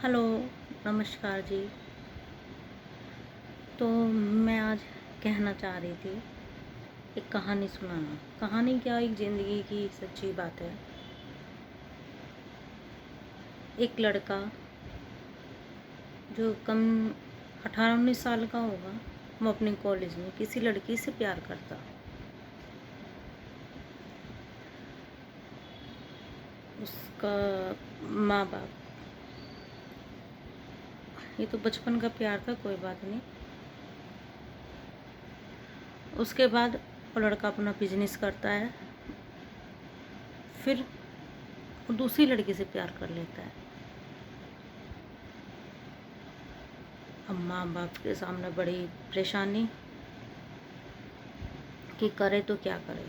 Hello, नमस्कार जी। तो मैं आज कहना चाह रही थी, एक कहानी सुनाना। कहानी क्या, एक ज़िंदगी की सच्ची बात है। एक लड़का जो कम 18-19 साल का होगा, वो अपने कॉलेज में किसी लड़की से प्यार करता। उसका माँ बाप, ये तो बचपन का प्यार था, कोई बात नहीं। उसके बाद वो लड़का अपना बिजनेस करता है, फिर वो दूसरी लड़की से प्यार कर लेता है। अब माँ बाप के सामने बड़ी परेशानी कि करे तो क्या करे।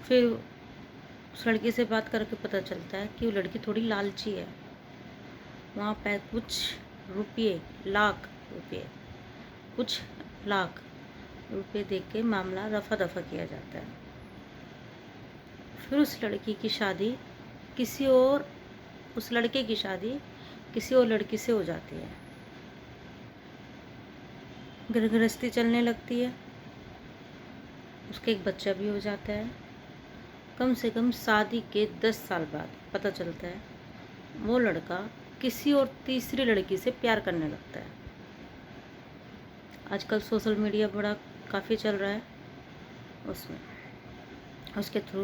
फिर उस लड़की से बात करके पता चलता है कि वो लड़की थोड़ी लालची है। वहाँ पे कुछ रुपये, लाख रुपये, कुछ लाख रुपये दे के मामला रफा दफा किया जाता है। फिर उस लड़की की शादी किसी और उस लड़के की शादी किसी और लड़की से हो जाती है। घर गृहस्थी चलने लगती है, उसका एक बच्चा भी हो जाता है। कम से कम शादी के 10 साल बाद पता चलता है वो लड़का किसी और तीसरी लड़की से प्यार करने लगता है। आजकल सोशल मीडिया बड़ा काफ़ी चल रहा है, उसमें उसके थ्रू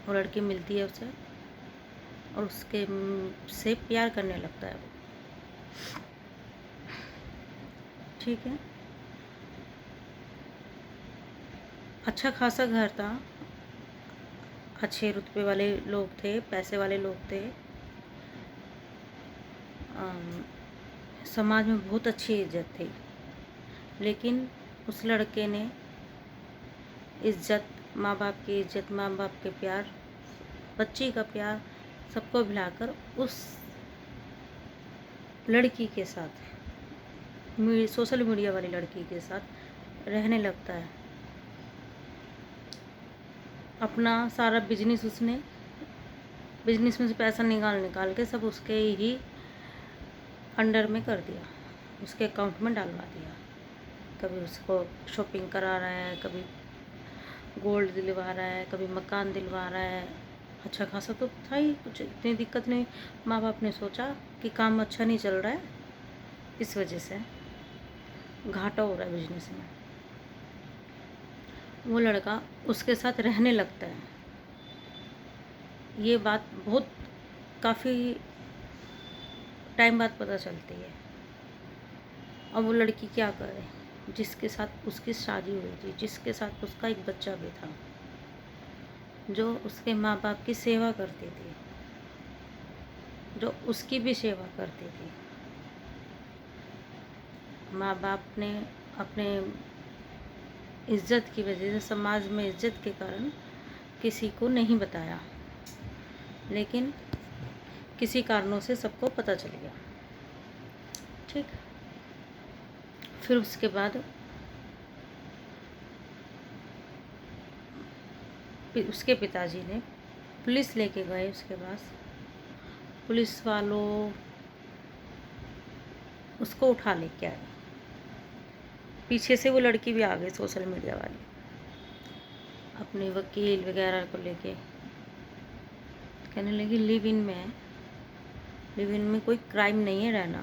वो लड़की मिलती है उसे, और उसके से प्यार करने लगता है वो। ठीक है, अच्छा खासा घर था, अच्छे रुतबे वाले लोग थे, पैसे वाले लोग थे, समाज में बहुत अच्छी इज्जत थी। लेकिन उस लड़के ने इज्जत, माँ बाप की इज्जत, माँ बाप के प्यार, बच्ची का प्यार, सबको भुलाकर उस लड़की के साथ, सोशल मीडिया वाली लड़की के साथ रहने लगता है। अपना सारा बिजनेस उसने, बिजनेस में से पैसा निकाल निकाल के सब उसके ही अंडर में कर दिया, उसके अकाउंट में डालवा दिया। कभी उसको शॉपिंग करा रहा है, कभी गोल्ड दिलवा रहा है, कभी मकान दिलवा रहा है। अच्छा खासा तो था ही, कुछ इतनी दिक्कत नहीं। माँ बाप ने सोचा कि काम अच्छा नहीं चल रहा है, इस वजह से घाटा हो रहा है बिजनेस में। वो लड़का उसके साथ रहने लगता है। ये बात बहुत काफ़ी टाइम बाद पता चलती है। अब वो लड़की क्या करे, जिसके साथ उसकी शादी हुई थी, जिसके साथ उसका एक बच्चा भी था, जो उसके माँ बाप की सेवा करती थी, जो उसकी भी सेवा करती थी। माँ बाप ने अपने इज्जत की वजह से, समाज में इज्जत के कारण किसी को नहीं बताया, लेकिन किसी कारणों से सबको पता चल गया। ठीक, फिर उसके बाद उसके पिताजी ने पुलिस लेके गए उसके पास। पुलिस वालों उसको उठा लेके आए। पीछे से वो लड़की भी आ गई, सोशल मीडिया वाली, अपने वकील वगैरह को लेके। कहने लगी लिव इन में है, लिव इन में कोई क्राइम नहीं है रहना,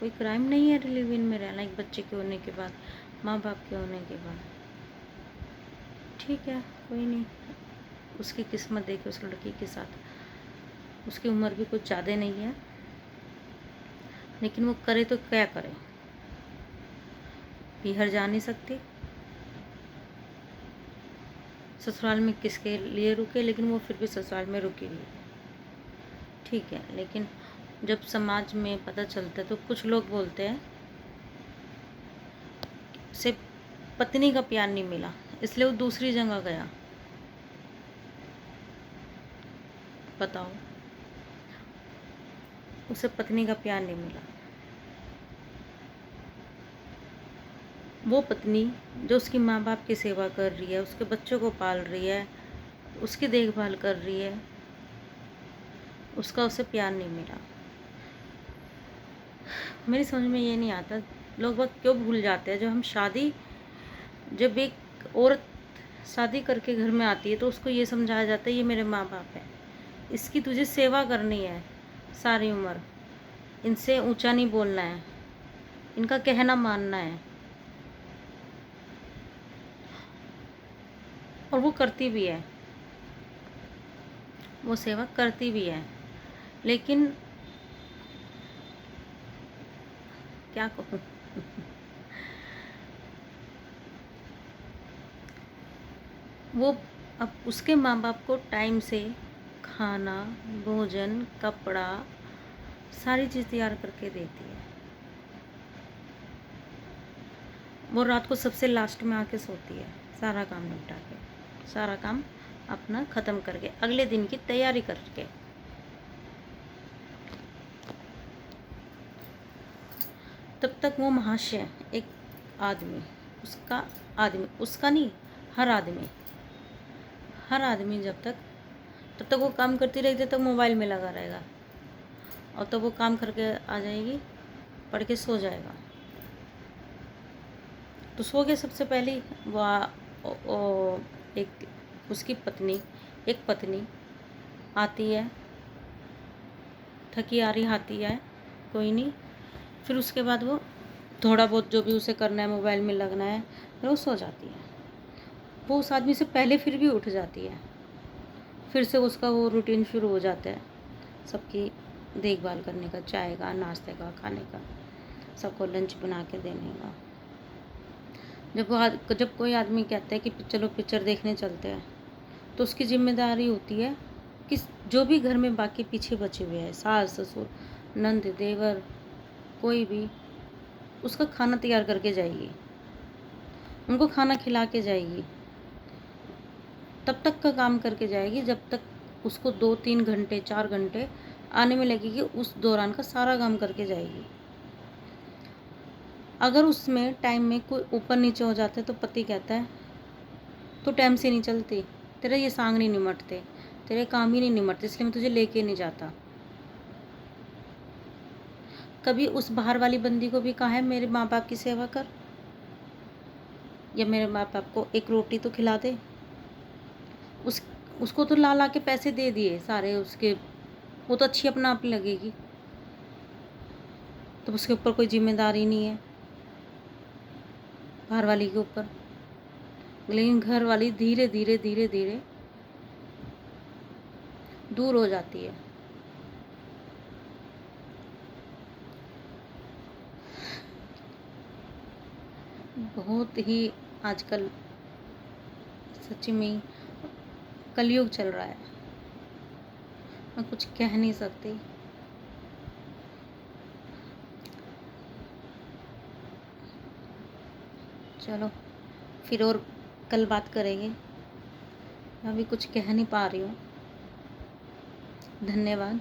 कोई क्राइम नहीं है लिव इन में रहना, एक बच्चे के होने के बाद, माँ बाप के होने के बाद। ठीक है, कोई नहीं, उसकी किस्मत देखी उस लड़की के साथ। उसकी उम्र भी कुछ ज़्यादा नहीं है, लेकिन वो करे तो क्या करे, बिहार जा नहीं सकती, ससुराल में किसके लिए रुके, लेकिन वो फिर भी ससुराल में रुकी हुई। ठीक है, लेकिन जब समाज में पता चलता है तो कुछ लोग बोलते हैं उसे पत्नी का प्यार नहीं मिला, इसलिए वो दूसरी जगह गया। बताओ, उसे पत्नी का प्यार नहीं मिला। वो पत्नी जो उसकी माँ बाप की सेवा कर रही है, उसके बच्चों को पाल रही है, उसकी देखभाल कर रही है, उसका उसे प्यार नहीं मिला। मेरी समझ में ये नहीं आता लोग वक्त क्यों भूल जाते हैं। जब एक औरत शादी करके घर में आती है तो उसको ये समझाया जाता है ये मेरे माँ बाप है, इसकी तुझे सेवा करनी है सारी उम्र, इनसे ऊंचा नहीं बोलना है, इनका कहना मानना है। और वो करती भी है, वो सेवा करती भी है, लेकिन क्या कहूँ वो अब उसके माँ बाप को टाइम से खाना, भोजन, कपड़ा, सारी चीज़ तैयार करके देती है। वो रात को सबसे लास्ट में आके सोती है, सारा काम निपटा के, सारा काम अपना ख़त्म करके, अगले दिन की तैयारी करके। तब तक वो महाशय एक आदमी, उसका नहीं, हर आदमी तब तक वो काम करती रहेगी, जब तक मोबाइल में लगा रहेगा, और तब वो काम करके आ जाएगी, पढ़ के सो जाएगा। तो सो के सबसे पहले उसकी पत्नी आती है, थकी आ रही आती है, कोई नहीं, फिर उसके बाद वो थोड़ा बहुत जो भी उसे करना है, मोबाइल में लगना है, फिर वो सो जाती है। वो उस आदमी से पहले फिर भी उठ जाती है, फिर से उसका वो रूटीन शुरू हो जाता है, सबकी देखभाल करने का, चाय का, नाश्ते का, खाने का, सबको लंच बना के देने का। जब कोई आदमी कहता है कि चलो पिक्चर देखने चलते हैं, तो उसकी जिम्मेदारी होती है कि जो भी घर में बाकी पीछे बचे हुए हैं, सास ससुर, नंद देवर, कोई भी, उसका खाना तैयार करके जाएगी, उनको खाना खिला के जाएगी, तब तक का काम करके जाएगी जब तक उसको 2-3 घंटे 4 घंटे आने में लगेगी, उस दौरान का सारा काम करके जाएगी। अगर उसमें टाइम में कोई ऊपर नीचे हो जाता है तो पति कहता है तो टाइम से नहीं चलती, तेरे ये सांग नहीं निमटते, तेरे काम ही नहीं निमटते, इसलिए मैं तुझे लेके नहीं जाता। कभी उस बाहर वाली बंदी को भी कहा है मेरे माँ बाप की सेवा कर, या मेरे माँ बाप को एक रोटी तो खिला दे। उसको तो ला के पैसे दे दिए सारे उसके, वो तो अच्छी अपना आप लगेगी, तो उसके ऊपर कोई जिम्मेदारी नहीं है बाहर वाली के ऊपर। लेकिन घर वाली धीरे धीरे धीरे धीरे दूर हो जाती है। बहुत ही आजकल सच्ची में ही कलयुग चल रहा है, मैं कुछ कह नहीं सकती। चलो फिर और कल बात करेंगे, मैं अभी कुछ कह नहीं पा रही हूँ। धन्यवाद।